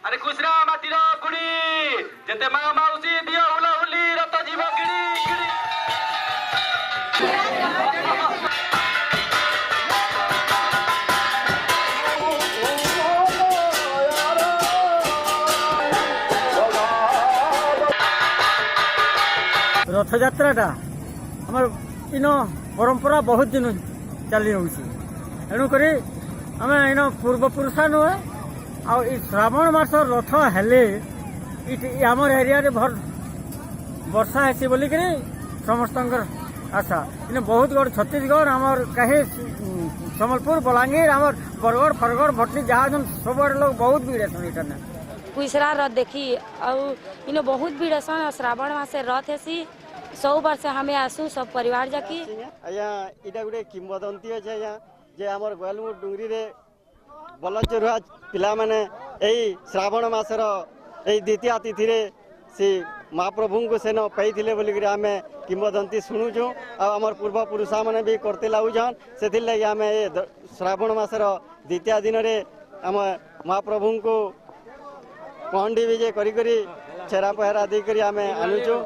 अरे खुशरा माटीर गुड़ी जेते मा माउसी दियो हुला हुली रत जीव गिड़ी गिड़ी रथ यात्राटा आम इन परंपरा बहुत दिन चली एणुक आम इन पूर्वपुरुषा नुहे आ श्रावण मास रथ हेले आमर एरिया रे भर वर्षा हेसी बोलिक समस्त आशा इन बहुत गड़ छत्तीसगढ़ आमर कहीं सम्बलपुर बलांगीर आमर बरगढ़ फरगढ़ भटनी जहाँ सब लोग बहुत भीड़ है कुशरा रथ देखी इन बहुत भीड़ है श्रावण मासे रथ हेसी 100 वर्ष हमें आसू सब परिवार जाकी आया इटा गोटे किंवदंती अच्छे आया जे आमर गोयलमुर डुंगरी रे बलचरुआ पिला माने एई श्रावण मासर एई द्वितीय तिथि रे से महाप्रभु को सेन पाइथिले बोली कि आमे किंवदंती शुणुछु आ आमर पूर्व पुरुषा माने भी करते लागुछन सेथिल लागि आमे ए श्रावण मासर द्वितीय दिन रे आम महाप्रभु को पहंडी विजय करी छेरा पहरा दी करी आमे आनुछु।